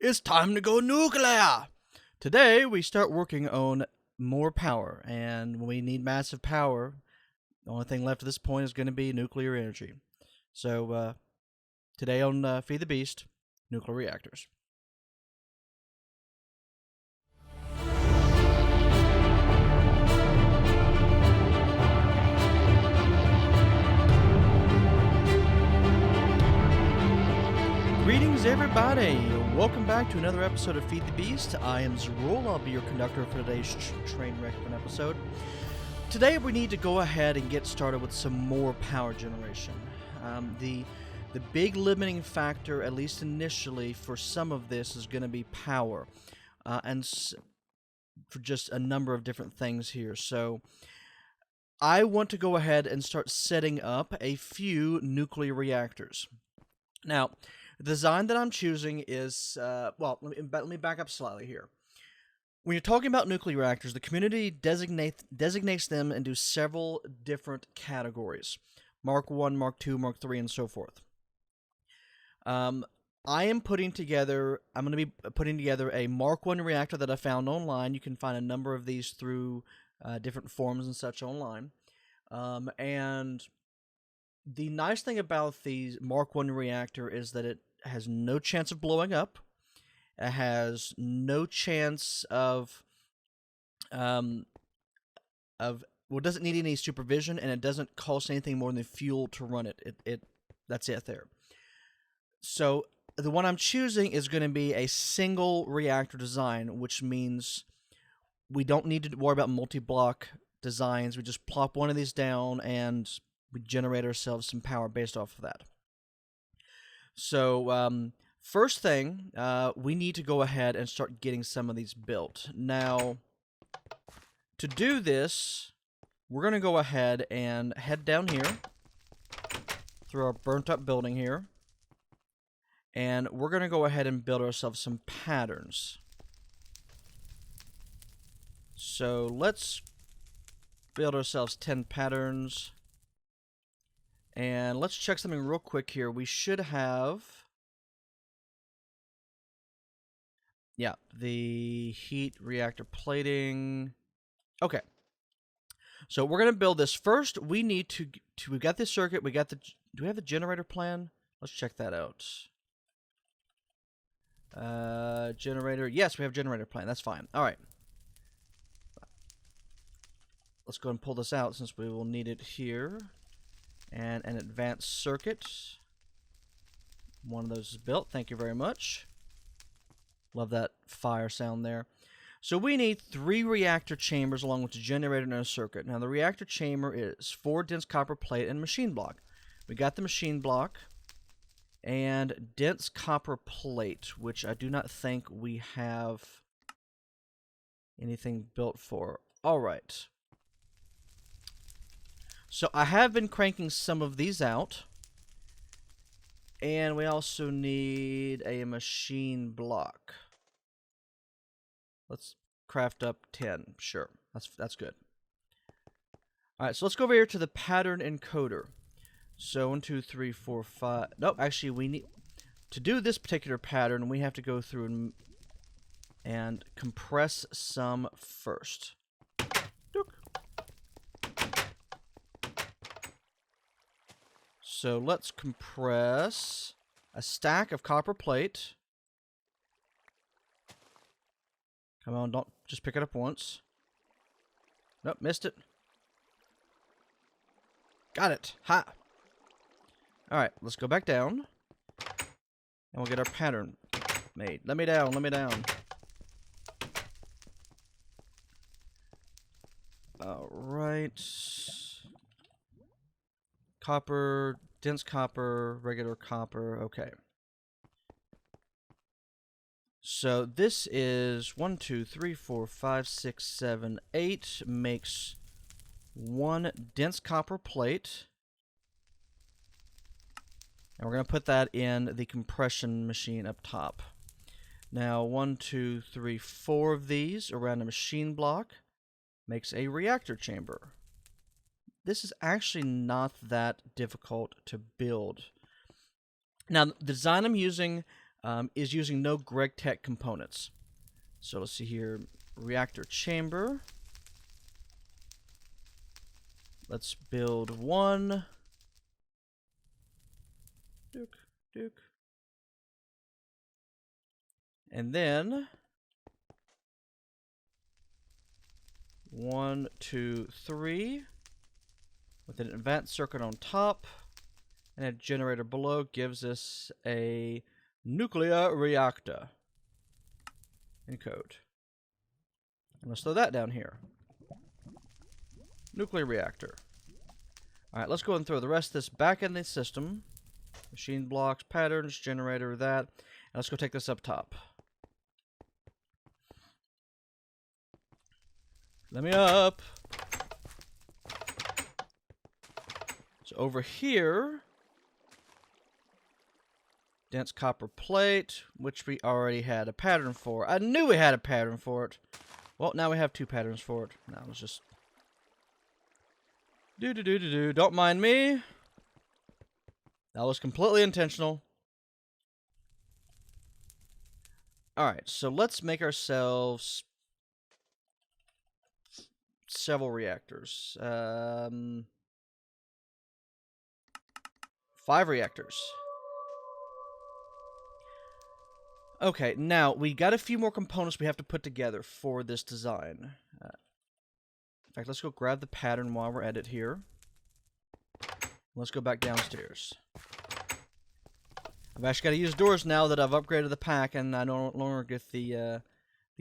It's time to go nuclear! Today, we start working on more power, and when we need massive power, the only thing left at this point is going to be nuclear energy. So, today on Feed the Beast, nuclear reactors. Greetings, everybody! Welcome back to another episode of Feed the Beast. I am Zerul. I'll be your conductor for today's train wreck of an episode. Today, we need to go ahead and get started with some more power generation. The big limiting factor, at least initially, for some of this is going to be power, and for just a number of different things here. So, I want to go ahead and start setting up a few nuclear reactors. Now, the design that I'm choosing is, well, let me back up slightly here. When you're talking about nuclear reactors, the community designates them into several different categories. Mark 1, Mark 2, Mark 3, and so forth. I'm going to be putting together a Mark 1 reactor that I found online. You can find a number of these through different forums and such online. And the nice thing about the Mark 1 reactor is that it has no chance of blowing up. It has no chance of it doesn't need any supervision, and it doesn't cost anything more than fuel to run it. That's it there. So the one I'm choosing is going to be a single reactor design, which means we don't need to worry about multi-block designs. We just plop one of these down and we generate ourselves some power based off of that. So, first thing, we need to go ahead and start getting some of these built. Now, to do this, we're going to go ahead and head down here through our burnt up building here. And we're going to go ahead and build ourselves some patterns. So, let's build ourselves 10 patterns. And let's check something real quick here. We should have, yeah, the heat reactor plating. Okay. So we're going to build this. First, we need to we've got this circuit. Do we have the generator plan? Let's check that out. Generator. Yes, we have generator plan. That's fine. All right. Let's go and pull this out since we will need it here. And an advanced circuit. One of those is built. Thank you very much. Love that fire sound there. So we need 3 reactor chambers along with the generator and a circuit. Now the reactor chamber is 4 dense copper plate and machine block. We got the machine block and dense copper plate, which I do not think we have anything built for. All right. So I have been cranking some of these out. And we also need a machine block. Let's craft up 10. Sure. That's good. Alright, so let's go over here to the pattern encoder. So 1, 2, 3, 4, 5. Nope, actually we need to do this particular pattern, we have to go through and compress some first. So let's compress a stack of copper plate. Come on, don't just pick it up once. Nope, missed it. Got it. Ha! Alright, let's go back down. And we'll get our pattern made. Let me down, let me down. Alright. Copper, dense copper, regular copper, okay. So this is 1, 2, 3, 4, 5, 6, 7, 8 makes 1 dense copper plate. And we're going to put that in the compression machine up top. Now 1, 2, 3, 4 of these around a machine block makes a reactor chamber. This is actually not that difficult to build. Now, the design I'm using is using no Greg Tech components. So let's see here. Reactor chamber. Let's build one. Duke, Duke. And then 1, 2, 3 with an advanced circuit on top and a generator below gives us a nuclear reactor in code. And let's throw that down here. Nuclear reactor. Alright, let's go and throw the rest of this back in the system. Machine blocks, patterns, generator, that. And let's go take this up top. Let me up. So over here, dense copper plate, which we already had a pattern for. I knew we had a pattern for it. Well, now we have 2 patterns for it. Now let's just do. Don't mind me. That was completely intentional. Alright, so let's make ourselves several reactors. 5 reactors. Okay, now we got a few more components we have to put together for this design. In fact, let's go grab the pattern while we're at it here. Let's go back downstairs. I've actually got to use doors now that I've upgraded the pack and I no longer get the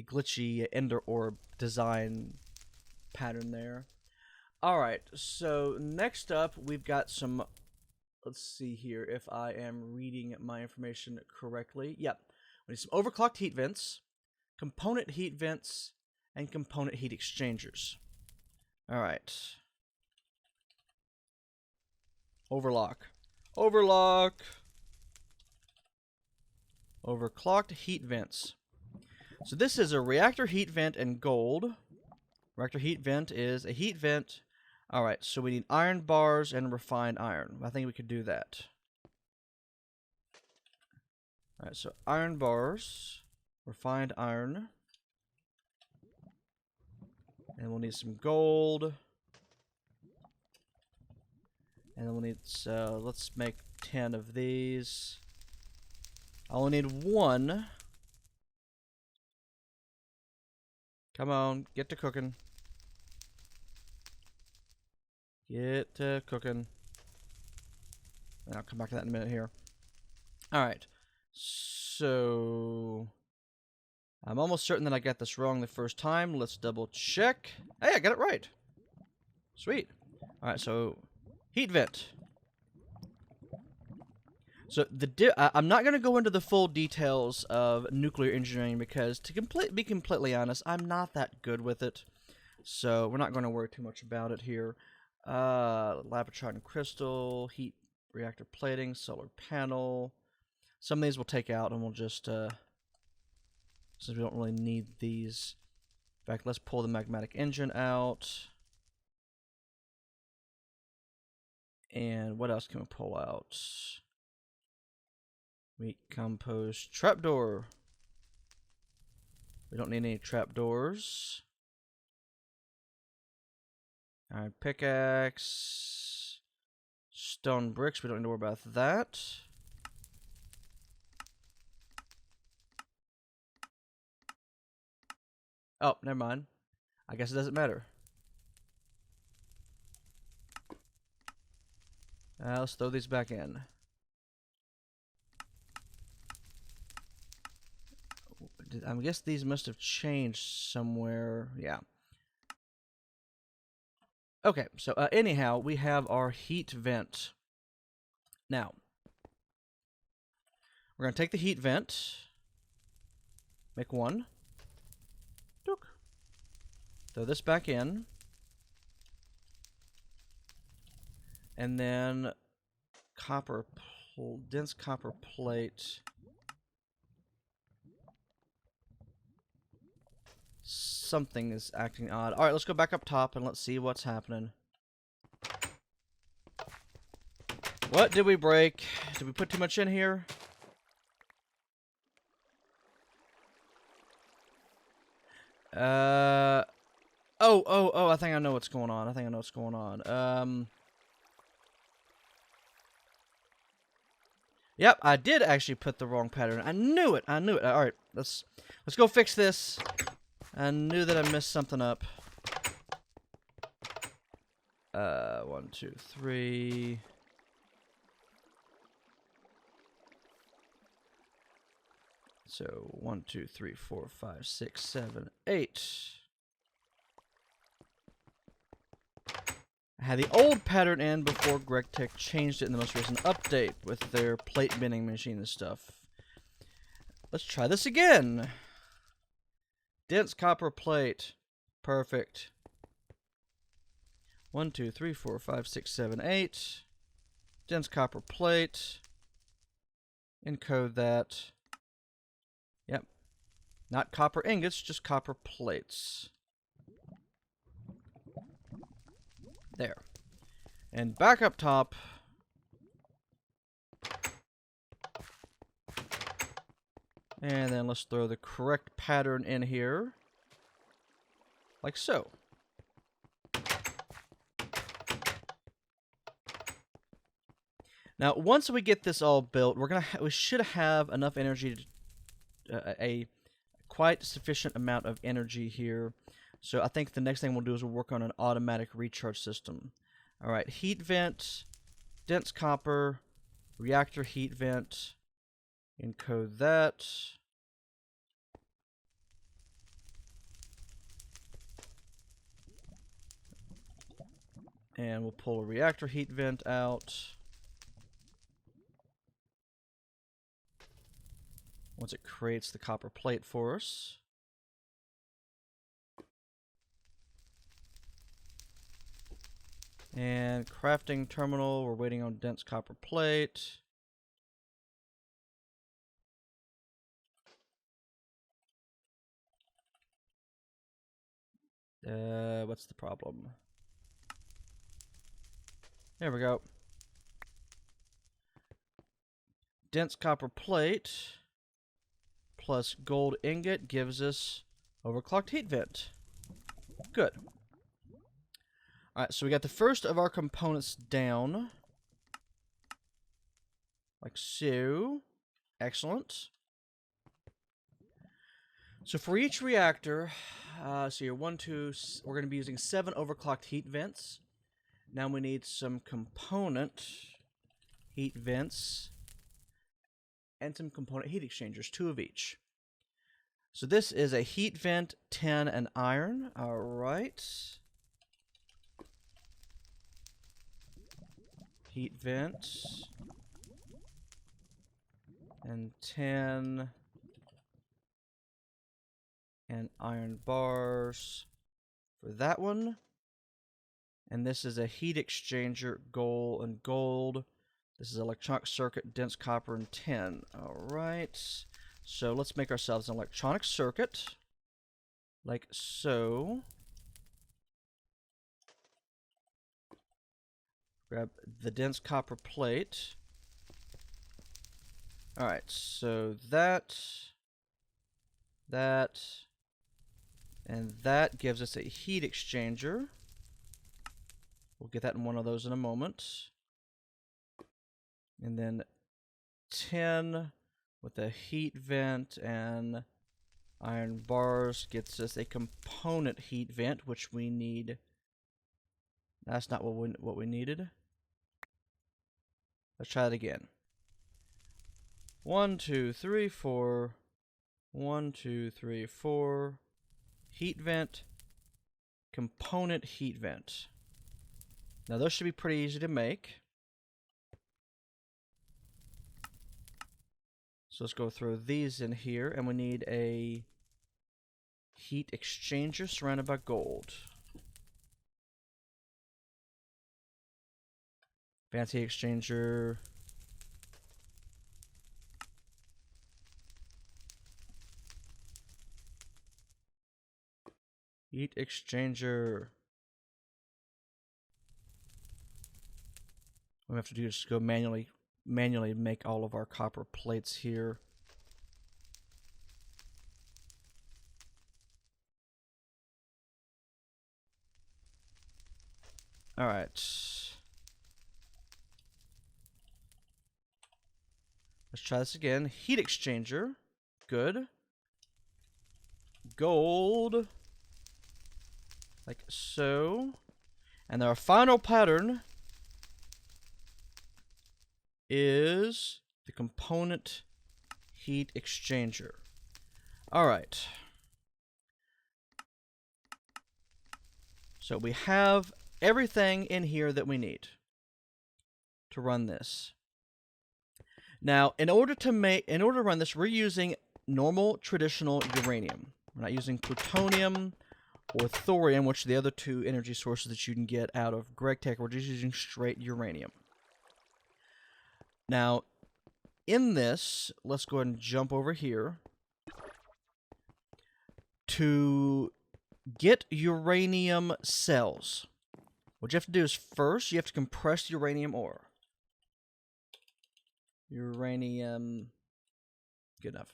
glitchy ender orb design pattern there. Alright, so next up we've got some, let's see here if I am reading my information correctly. Yep, we need some overclocked heat vents, component heat vents, and component heat exchangers. Alright. Overlock. Overlock! Overclocked heat vents. So this is a reactor heat vent in gold. Reactor heat vent is a heat vent. Alright, so we need iron bars and refined iron. I think we could do that. Alright, so iron bars, refined iron. And we'll need some gold. And then we'll need, let's make 10 of these. I only need 1. Come on, get to cooking. Get to cooking. And I'll come back to that in a minute here. Alright. So I'm almost certain that I got this wrong the first time. Let's double check. Hey, I got it right. Sweet. Alright, so heat vent. So I'm not going to go into the full details of nuclear engineering because, to be completely honest, I'm not that good with it. So we're not going to worry too much about it here. Labratron crystal, heat reactor plating, solar panel. Some of these we'll take out and we'll just, since we don't really need these. In fact, let's pull the magmatic engine out. And what else can we pull out? Meat compost trapdoor. We don't need any trapdoors. Iron pickaxe. Stone bricks. We don't need to worry about that. Oh, never mind. I guess it doesn't matter. Let's throw these back in. I guess these must have changed somewhere. Yeah. Okay, so anyhow, we have our heat vent. Now, we're going to take the heat vent, make 1, throw this back in, and then dense copper plate. Something is acting odd. Alright, let's go back up top and let's see what's happening. What did we break? Did we put too much in here? Oh, I think I know what's going on. Yep, I did actually put the wrong pattern. I knew it. Alright, let's go fix this. I knew that I messed something up. 1, 2, 3. So 1, 2, 3, 4, 5, 6, 7, 8. I had the old pattern in before GregTech changed it in the most recent update with their plate bending machine and stuff. Let's try this again. Dense copper plate. Perfect. 1, 2, 3, 4, 5, 6, 7, 8. Dense copper plate. Encode that. Yep. Not copper ingots, just copper plates. There. And back up top. And then let's throw the correct pattern in here. Like so. Now, once we get this all built, we should have enough energy to, a quite sufficient amount of energy here. So I think the next thing we'll do is we'll work on an automatic recharge system. All right, heat vent, dense copper, reactor heat vent. Encode that. And we'll pull a reactor heat vent out. Once it creates the copper plate for us. And crafting terminal, we're waiting on dense copper plate. What's the problem? There we go. Dense copper plate plus gold ingot gives us overclocked heat vent. Good. Alright, so we got the first of our components down. Like so. Excellent. So for each reactor, so you're 1, 2, we're going to be using 7 overclocked heat vents. Now we need some component heat vents and some component heat exchangers, 2 of each. So this is a heat vent, tin, and iron. Alright. Heat vent. And tin. And iron bars for that one. And this is a heat exchanger, gold and gold. This is electronic circuit, dense copper, and tin. Alright. So let's make ourselves an electronic circuit. Like so. Grab the dense copper plate. Alright, so that, and that gives us a heat exchanger. We'll get that in one of those in a moment. And then tin with a heat vent and iron bars gets us a component heat vent, which we need. That's not what we needed. Let's try it again. 1, 2, 3, 4. 1, 2, 3, 4. Heat vent. Component heat vent. Now those should be pretty easy to make. So let's go throw these in here, and we need a heat exchanger surrounded by gold. Fancy exchanger. Heat exchanger. What we have to do is just go manually make all of our copper plates here. All right. Let's try this again. Heat exchanger. Good. Gold. Like so. And our final pattern is the component heat exchanger. All right. So we have everything in here that we need to run this. Now, in order to run this, we're using normal traditional uranium. We're not using plutonium or thorium, which are the other two energy sources that you can get out of GregTech. We're just using straight uranium. Now, in this, let's go ahead and jump over here. To get uranium cells, what you have to do is first you have to compress uranium ore. Uranium, good enough.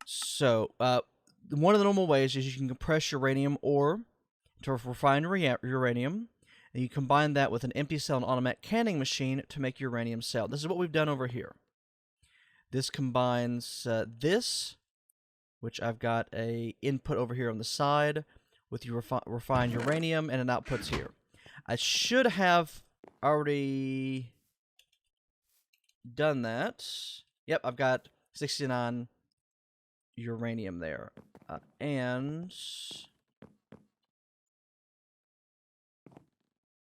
So, one of the normal ways is you can compress uranium ore to refine uranium, and you combine that with an empty cell and automatic canning machine to make uranium cell. This is what we've done over here. This combines this, which I've got a input over here on the side, with your refined uranium, and an output's here. I should have already done that. Yep, I've got 69 uranium there. And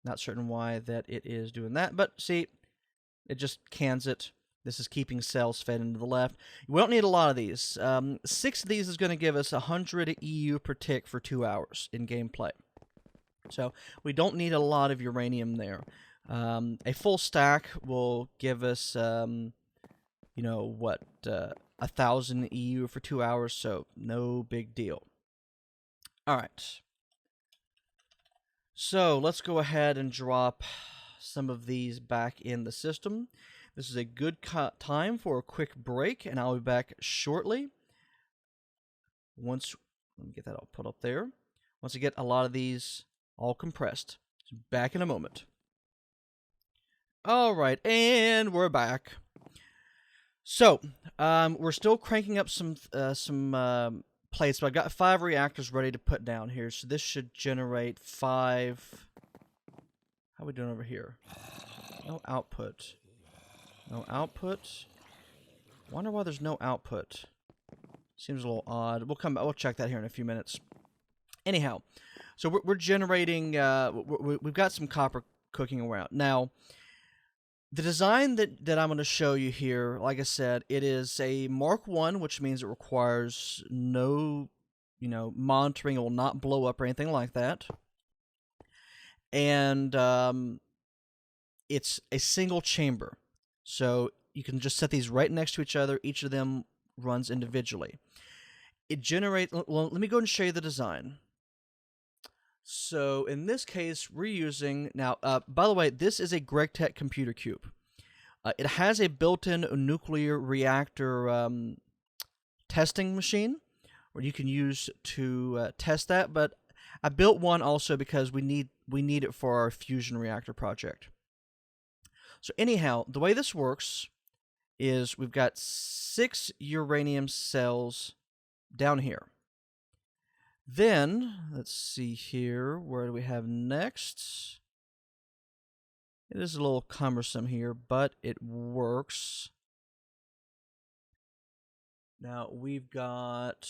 not certain why that it is doing that, but see, it just cans it. This is keeping cells fed into the left. We don't need a lot of these. 6 of these is going to give us 100 EU per tick for 2 hours in gameplay. So we don't need a lot of uranium there. A full stack will give us, you know, what, 1,000 EU for 2 hours, so no big deal. All right. So let's go ahead and drop some of these back in the system. This is a good time for a quick break, and I'll be back shortly. Let me get that all put up there. Once I get a lot of these all compressed. Back in a moment. All right, and we're back. So, we're still cranking up some plates, but I've got 5 reactors ready to put down here. So this should generate 5. How are we doing over here? No output. No output. Wonder why there's no output. Seems a little odd. We'll check that here in a few minutes. Anyhow, so we're generating. We've got some copper cooking around now. The design that I'm going to show you here, like I said, it is a Mark I, which means it requires no, monitoring. It will not blow up or anything like that. And it's a single chamber. So you can just set these right next to each other. Each of them runs individually. It generates... Well, let me go and show you the design. So in this case, we're using... Now, by the way, this is a GregTech computer cube. It has a built-in nuclear reactor testing machine, where you can use to test that. But I built one also because we need it for our fusion reactor project. So anyhow, the way this works is we've got 6 uranium cells down here. Then, let's see here, where do we have next? It is a little cumbersome here, but it works. Now, we've got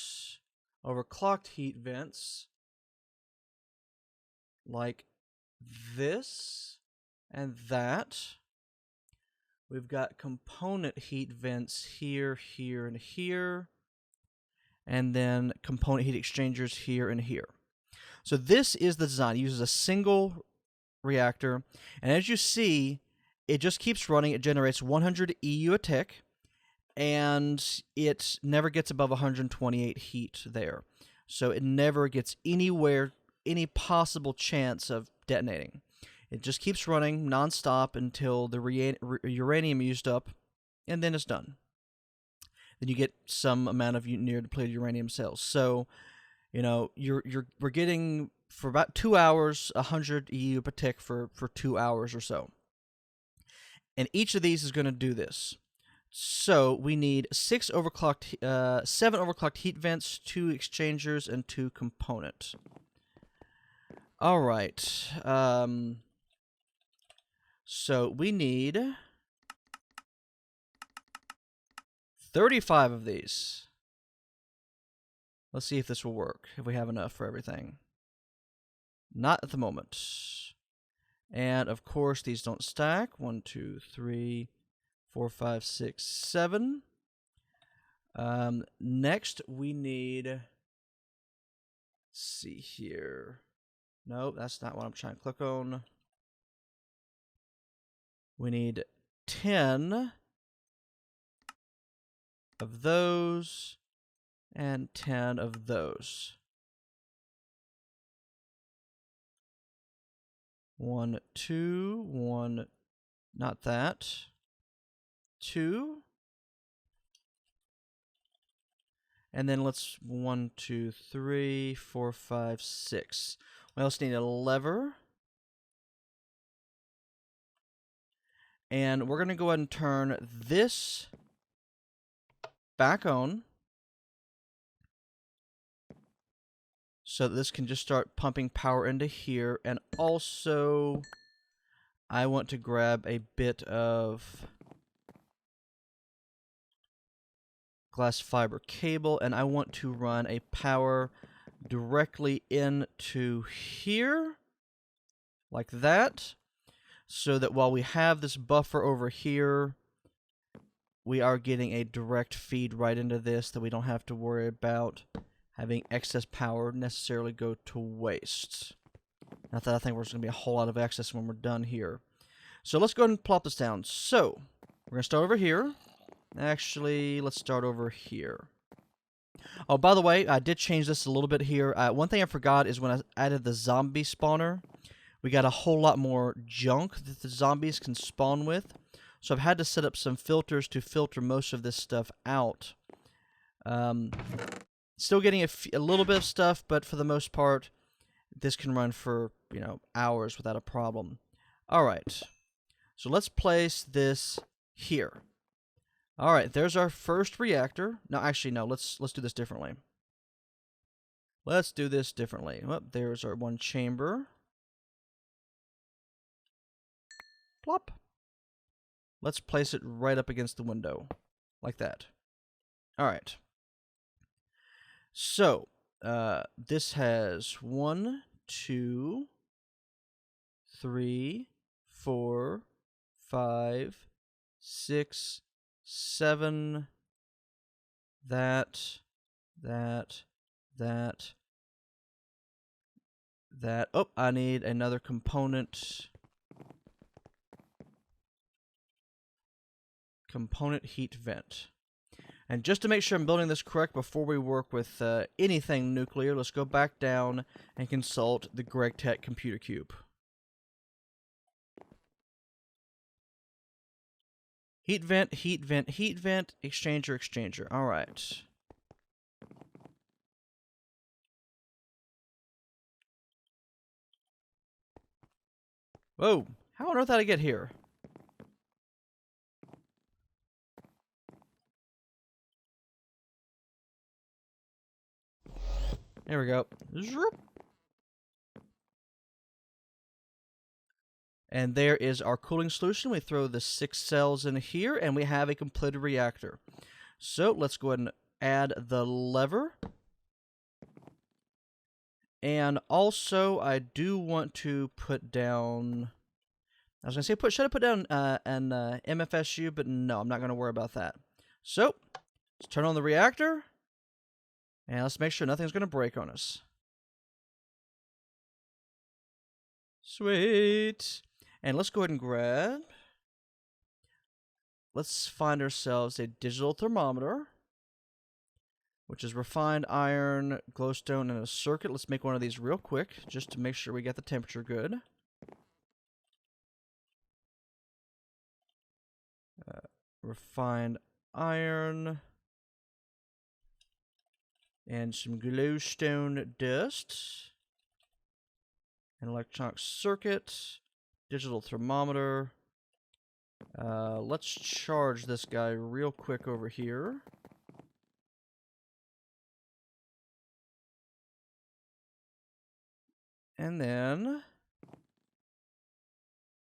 overclocked heat vents like this and that. We've got component heat vents here, here, and here. And then component heat exchangers here and here. So this is the design. It uses a single reactor. And as you see, it just keeps running. It generates 100 EU a tick. And it never gets above 128 heat there. So it never gets anywhere, any possible chance of detonating. It just keeps running nonstop until the uranium used up, and then it's done. Then you get some amount of near depleted uranium cells. So You know, we're getting for about 2 hours 100 EU per tick for 2 hours or so, and each of these is going to do this. So we need 7 overclocked heat vents, 2 exchangers, and 2 component. All right. So we need 35 of these. Let's see if this will work, if we have enough for everything. Not at the moment. And of course, these don't stack. 1, 2, 3, 4, 5, 6, 7. Next, we need. Let's see here. No, that's not what I'm trying to click on. We need 10 of those and 10 of those. 1, 2, 1, not that. 2. And then let's 1, 2, 3, 4, 5, 6. We also need a lever. And we're going to go ahead and turn this back on, so that this can just start pumping power into here. And also, I want to grab a bit of glass fiber cable, and I want to run a power directly into here, like that, so that while we have this buffer over here, we are getting a direct feed right into this, that we don't have to worry about having excess power necessarily go to waste. Not that I think there's going to be a whole lot of excess when we're done here. So let's go ahead and plop this down. So we're going to start over here. Actually, let's start over here. Oh, by the way, I did change this a little bit here. One thing I forgot is when I added the zombie spawner, we got a whole lot more junk that the zombies can spawn with. So I've had to set up some filters to filter most of this stuff out. Still getting a little bit of stuff, but for the most part, this can run for, hours without a problem. All right. So let's place this here. All right, there's our first reactor. No, actually, no. Let's do this differently. Let's do this differently. Well, there's our one chamber. Plop. Let's place it right up against the window, like that. All right. So this has 1, 2, 3, 4, 5, 6, 7, that. Oh, I need another component. Component heat vent. And just to make sure I'm building this correct before we work with anything nuclear, let's go back down and consult the GregTech computer cube. Heat vent, heat vent, heat vent, exchanger, exchanger. All right. Whoa, how on earth did I get here? There we go. Zoop. And there is our cooling solution. We throw the 6 cells in here, and we have a completed reactor. So let's go ahead and add the lever. And also, I do want to put down... I was going to say, should I put down an MFSU? But no, I'm not going to worry about that. So, let's turn on the reactor. And let's make sure nothing's going to break on us. Sweet. And let's go ahead and grab... Let's find ourselves a digital thermometer, which is refined iron, glowstone, and a circuit. Let's make one of these real quick, just to make sure we get the temperature good. Refined iron. and some glowstone dust, an electronic circuit, digital thermometer. Let's charge this guy real quick over here. And then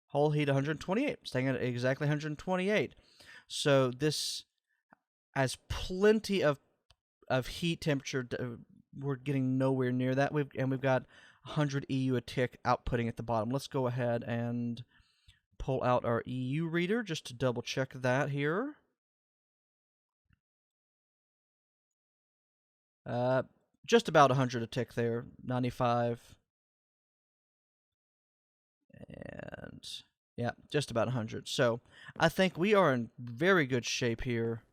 hull heat 128, staying at exactly 128. So this has plenty of heat temperature. We're getting nowhere near that. We've got 100 EU a tick outputting at the bottom. Let's go ahead and pull out our EU reader just to double check that here. Just about 100 a tick there, 95. And yeah, just about 100. So I think we are in very good shape here.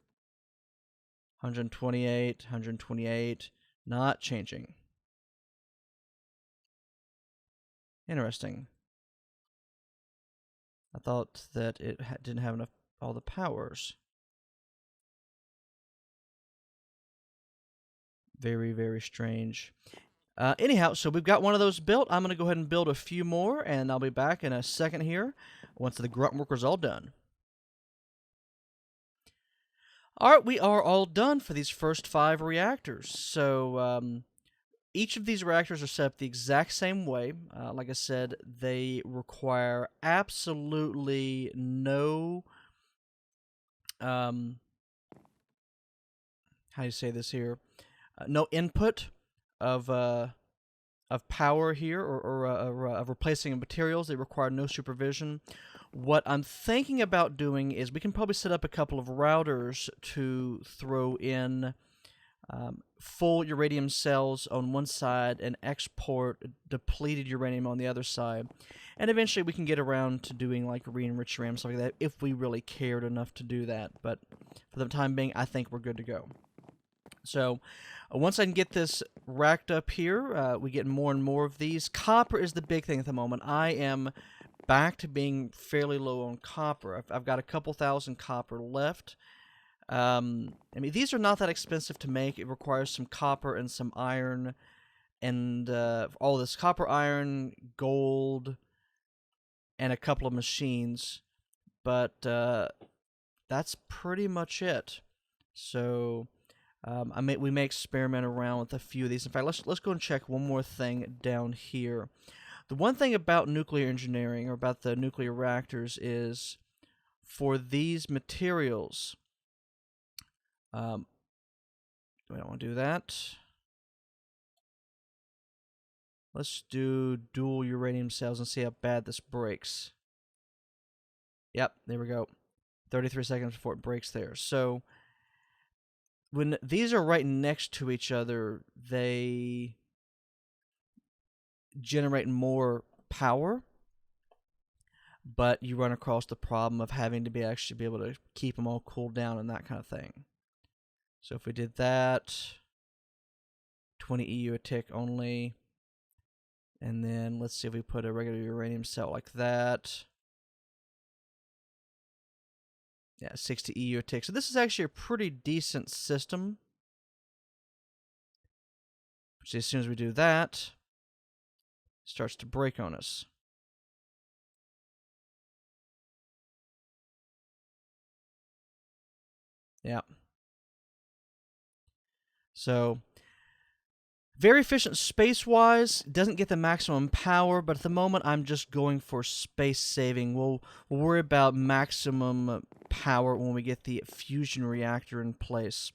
128, 128, not changing. Interesting. I thought that it didn't have enough, all the powers. Very, very strange. Anyhow, so we've got one of those built. I'm going to go ahead and build a few more, and I'll be back in a second here once the grunt worker's all done. Alright, we are all done for these first 5 reactors. So, each of these reactors are set up the exact same way. Like I said, they require absolutely no, how do you say this here? No input of power here or of replacing materials. They require no supervision. What I'm thinking about doing is we can probably set up a couple of routers to throw in full uranium cells on one side and export depleted uranium on the other side. And eventually we can get around to doing like re-enriched uranium, stuff like that, if we really cared enough to do that. But for the time being, I think we're good to go. So once I can get this racked up here, we get more and more of these. Copper is the big thing at the moment. I am back to being fairly low on copper. I've got a couple thousand copper left. I mean, these are not that expensive to make. It requires some copper and some iron, and all this copper, iron, gold, and a couple of machines. But that's pretty much it. So we may experiment around with a few of these. In fact, let's go and check one more thing down here. The one thing about nuclear engineering, or about the nuclear reactors, is for these materials, we don't want to do that. Let's do dual uranium cells and see how bad this breaks. Yep, there we go. 33 seconds before it breaks there. So when these are right next to each other, they generate more power, but you run across the problem of having to actually be able to keep them all cooled down and that kind of thing. So if we did that, 20 EU a tick only, and then let's see if we put a regular uranium cell like that. Yeah, 60 EU a tick. So this is actually a pretty decent system. Which, as soon as we do that, starts to break on us. Yeah. So very efficient space-wise, doesn't get the maximum power, but at the moment I'm just going for space saving. We'll worry about maximum power when we get the fusion reactor in place.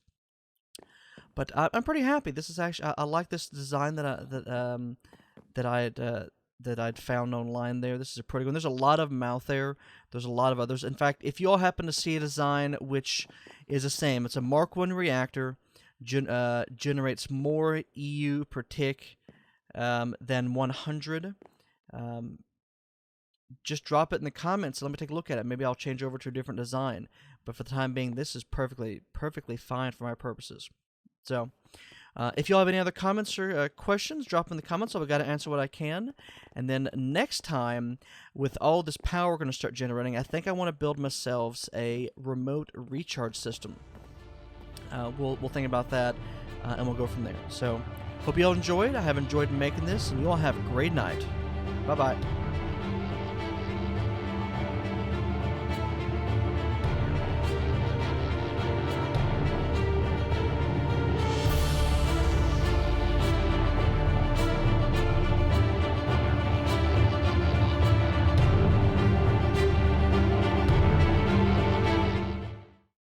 But I'm pretty happy. This is actually, I like this design that I'd found online there. This is a pretty one. There's a lot of them out there. There's a lot of others. In fact, if you all happen to see a design which is the same, it's a Mark I reactor, generates more EU per tick than 100. Just drop it in the comments and let me take a look at it. Maybe I'll change over to a different design. But for the time being, this is perfectly fine for my purposes. So, if you all have any other comments or questions, drop them in the comments. I've got to answer what I can. And then next time, with all this power we're going to start generating, I think I want to build myself a remote recharge system. We'll think about that and we'll go from there. So, hope you all enjoyed. I have enjoyed making this, and you all have a great night. Bye-bye.